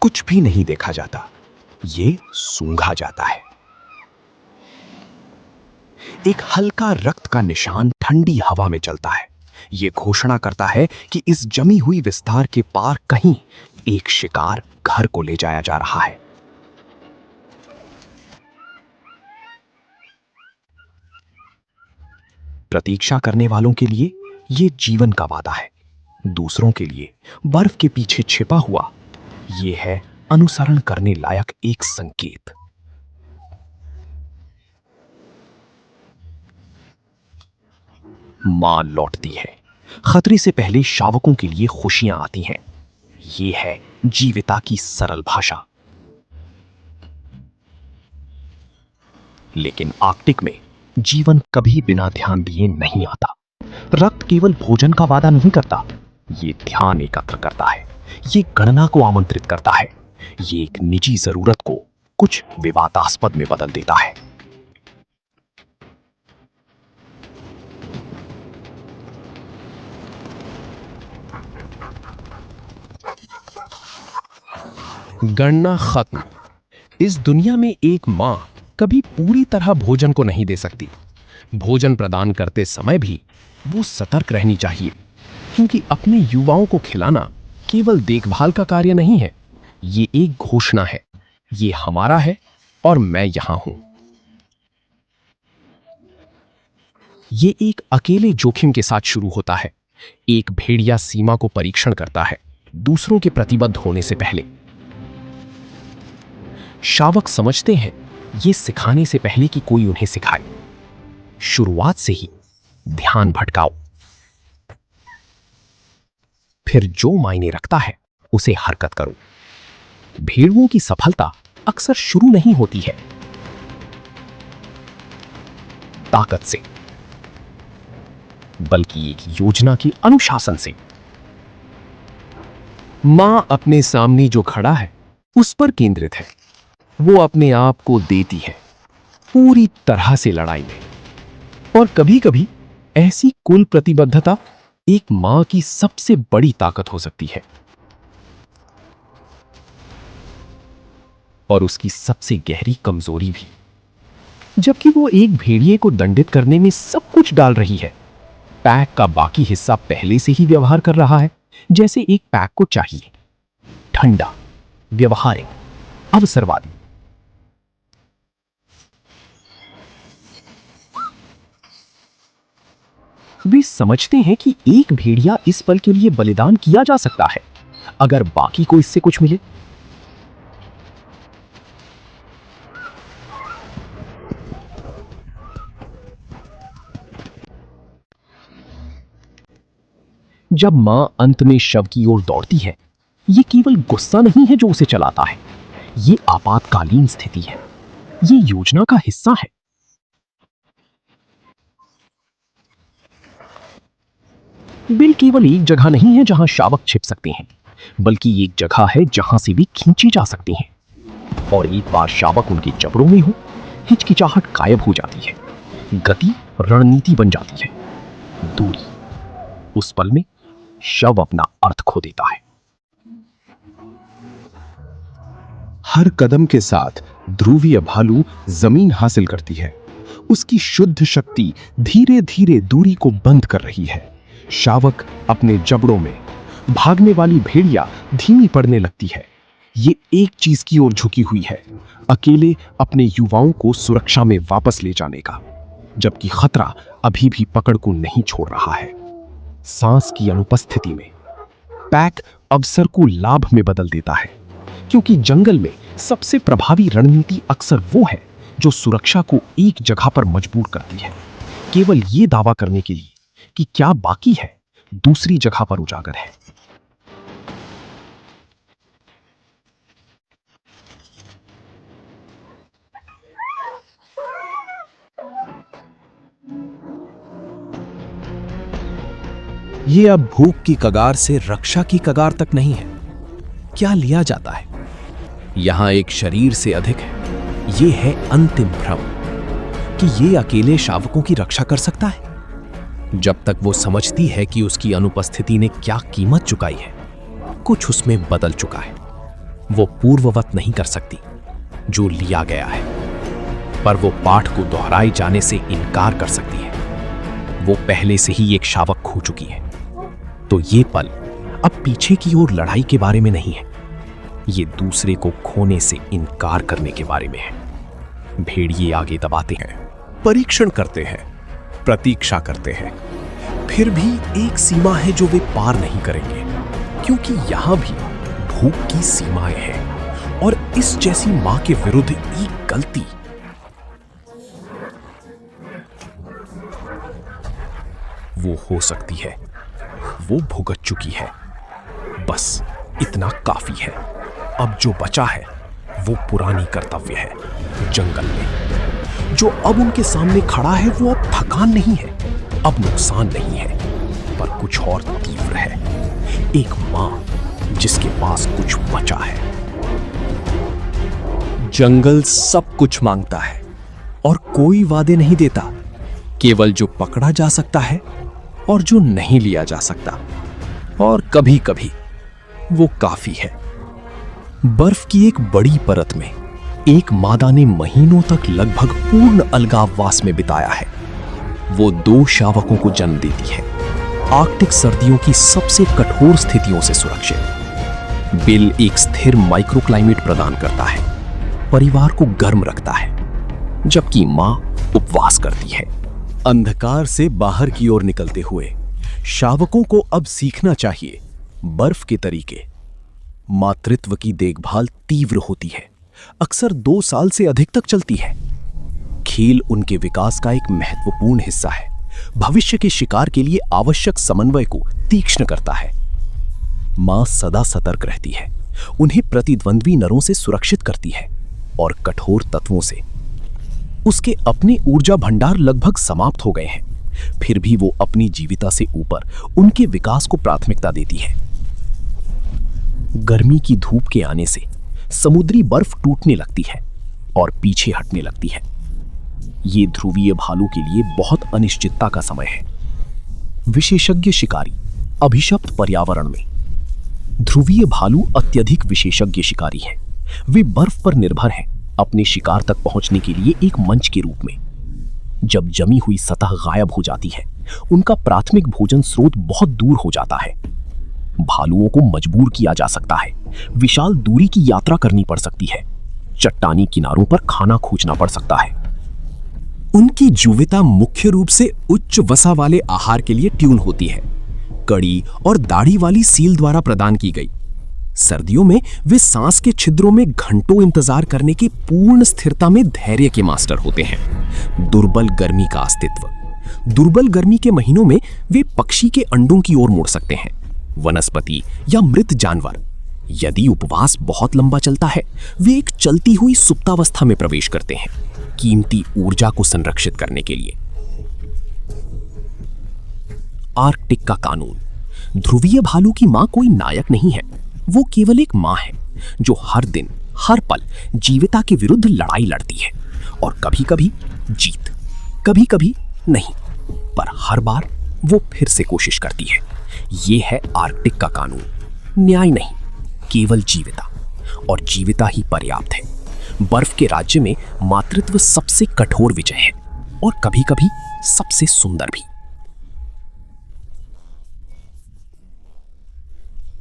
कुछ भी नहीं देखा जाता, ये सूंघा जाता है। एक हल्का रक्त का निशान ठंडी हवा में चलता है। यह घोषणा करता है कि इस जमी हुई विस्तार के पार कहीं एक शिकार घर को ले जाया जा रहा है। प्रतीक्षा करने वालों के लिए यह जीवन का वादा है, दूसरों के लिए बर्फ के पीछे छिपा हुआ यह है अनुसरण करने लायक एक संकेत। मां लौटती है। खतरे से पहले शावकों के लिए खुशियां आती हैं। यह है जीविता की सरल भाषा। लेकिन आर्कटिक में जीवन कभी बिना ध्यान दिए नहीं आता। रक्त केवल भोजन का वादा नहीं करता, ये ध्यान एकत्र करता है, ये गणना को आमंत्रित करता है, ये एक निजी जरूरत को कुछ विवादास्पद में बदल देता है। गणना खत्म। इस दुनिया में एक मां कभी पूरी तरह भोजन को नहीं दे सकती। भोजन प्रदान करते समय भी वो सतर्क रहनी चाहिए, क्योंकि अपने युवाओं को खिलाना केवल देखभाल का कार्य नहीं है, ये एक घोषणा है, ये हमारा है और मैं यहां हूं। ये एक अकेले जोखिम के साथ शुरू होता है। एक भेड़िया सीमा को परीक्षण करता है, दूसरों के प्रतिबद्ध होने से पहले। शावक समझते हैं ये सिखाने से पहले कि कोई उन्हें सिखाए। शुरुआत से ही ध्यान भटकाओ, फिर जो मायने रखता है उसे हरकत करो। भेड़ुओं की सफलता अक्सर शुरू नहीं होती है ताकत से, बल्कि एक योजना की अनुशासन से। मां अपने सामने जो खड़ा है उस पर केंद्रित है। वो अपने आप को देती है पूरी तरह से लड़ाई में। और कभी कभी ऐसी कुल प्रतिबद्धता एक मां की सबसे बड़ी ताकत हो सकती है और उसकी सबसे गहरी कमजोरी भी। जबकि वो एक भेड़िए को दंडित करने में सब कुछ डाल रही है, पैक का बाकी हिस्सा पहले से ही व्यवहार कर रहा है जैसे एक पैक को चाहिए, ठंडा, व्यवहारिक, अवसरवादी। वे समझते हैं कि एक भेड़िया इस पल के लिए बलिदान किया जा सकता है अगर बाकी को इससे कुछ मिले। जब मां अंत में शव की ओर दौड़ती है, यह केवल गुस्सा नहीं है जो उसे चलाता है, यह आपातकालीन स्थिति है, यह योजना का हिस्सा है। बिल केवल एक जगह नहीं है जहां शावक छिप सकते हैं, बल्कि एक जगह है जहां से भी खींची जा सकती हैं। और एक बार शावक उनके जबड़ों में हो, हिचकिचाहट गायब हो जाती है, गति रणनीति बन जाती है, दूरी। उस पल में शव अपना अर्थ खो देता है। हर कदम के साथ ध्रुवीय भालू जमीन हासिल करती है। उसकी शुद्ध शक्ति धीरे धीरे दूरी को बंद कर रही है। शावक अपने जबड़ों में, भागने वाली भेड़िया धीमी पड़ने लगती है। ये एक चीज की ओर झुकी हुई है, अकेले अपने युवाओं को सुरक्षा में वापस ले जाने का, जबकि खतरा अभी भी पकड़ को नहीं छोड़ रहा है। सांस की अनुपस्थिति में पैक अवसर को लाभ में बदल देता है, क्योंकि जंगल में सबसे प्रभावी रणनीति अक्सर वो है जो सुरक्षा को एक जगह पर मजबूर करती है, केवल ये दावा करने के लिए कि क्या बाकी है दूसरी जगह पर उजागर है। ये अब भूख की कगार से रक्षा की कगार तक नहीं है। क्या लिया जाता है यहां एक शरीर से अधिक है। ये है अंतिम भ्रम कि ये अकेले शावकों की रक्षा कर सकता है। जब तक वो समझती है कि उसकी अनुपस्थिति ने क्या कीमत चुकाई है, कुछ उसमें बदल चुका है। वो पूर्ववत नहीं कर सकती जो लिया गया है, पर वो पाठ को दोहराए जाने से इनकार कर सकती है। वो पहले से ही एक शावक खो चुकी है, तो ये पल अब पीछे की ओर लड़ाई के बारे में नहीं है, ये दूसरे को खोने से इनकार करने के बारे में है। भेड़िए आगे दबाते हैं, परीक्षण करते हैं, प्रतीक्षा करते हैं, फिर भी एक सीमा है जो वे पार नहीं करेंगे, क्योंकि यहां भी भूख की सीमाएं हैं और इस जैसी मां के विरुद्ध एक गलती वो हो सकती है। वो भुगत चुकी है, बस इतना काफी है। अब जो बचा है वो पुरानी कर्तव्य है। जंगल में जो अब उनके सामने खड़ा है वो अब थकान नहीं है, अब नुकसान नहीं है, पर कुछ और तीव्र है। एक मां जिसके पास कुछ बचा है। जंगल सब कुछ मांगता है और कोई वादे नहीं देता, केवल जो पकड़ा जा सकता है और जो नहीं लिया जा सकता। और कभी कभी वो काफी है। बर्फ की एक बड़ी परत में एक मादा ने महीनों तक लगभग पूर्ण अलगाववास में बिताया है। वो 2 शावकों को जन्म देती है, आर्कटिक सर्दियों की सबसे कठोर स्थितियों से सुरक्षित। बिल एक स्थिर माइक्रोक्लाइमेट प्रदान करता है, परिवार को गर्म रखता है, जबकि मां उपवास करती है। अंधकार से बाहर की ओर निकलते हुए शावकों को अब सीखना चाहिए बर्फ के तरीके। मातृत्व की देखभाल तीव्र होती है, अक्सर 2 साल से अधिक तक चलती है। खेल उनके विकास का एक महत्वपूर्ण हिस्सा है, भविष्य के शिकार के लिए आवश्यक समन्वय को तीक्ष्ण करता है। मां सदा सतर्क रहती है, उन्हें प्रतिद्वंद्वी नरों से सुरक्षित करती है और कठोर तत्वों से। उसके अपने ऊर्जा भंडार लगभग समाप्त हो गए हैं, फिर भी वो अपनी जीविता से ऊपर उनके विकास को प्राथमिकता देती है। गर्मी की धूप के आने से समुद्री बर्फ टूटने लगती है और पीछे हटने लगती है। ये ध्रुवीय भालू के लिए बहुत अनिश्चितता का समय है। विशेषज्ञ शिकारी अभिशप्त पर्यावरण में। ध्रुवीय भालू अत्यधिक विशेषज्ञ शिकारी हैं। वे बर्फ पर निर्भर हैं अपने शिकार तक पहुंचने के लिए एक मंच के रूप में। जब जमी हुई सतह गायब हो जाती है, उनका प्राथमिक भोजन स्रोत बहुत दूर हो जाता है। भालुओं को मजबूर किया जा सकता है, विशाल दूरी की यात्रा करनी पड़ सकती है, चट्टानी किनारों पर खाना खोजना पड़ सकता है। उनकी जीविता मुख्य रूप से उच्च वसा वाले आहार के लिए ट्यून होती है, कड़ी और दाढ़ी वाली सील द्वारा प्रदान की गई। सर्दियों में वे सांस के छिद्रों में घंटों इंतजार करने की पूर्ण स्थिरता में धैर्य के मास्टर होते हैं। दुर्बल गर्मी का अस्तित्व। दुर्बल गर्मी के महीनों में वे पक्षी के अंडों की ओर मुड़ सकते हैं, वनस्पति या मृत जानवर। यदि उपवास बहुत लंबा चलता है, वे एक चलती हुई सुप्तावस्था में प्रवेश करते हैं, कीमती ऊर्जा को संरक्षित करने के लिए। आर्कटिक का कानून। ध्रुवीय भालू की मां कोई नायक नहीं है, वो केवल एक मां है जो हर दिन हर पल जीविता के विरुद्ध लड़ाई लड़ती है, और कभी कभी जीत, कभी कभी नहीं, पर हर बार वो फिर से कोशिश करती है। ये है आर्कटिक का कानून। न्याय नहीं, केवल जीविता, और जीविता ही पर्याप्त है। बर्फ के राज्य में मातृत्व सबसे कठोर विजय है, और कभी कभी सबसे सुंदर भी।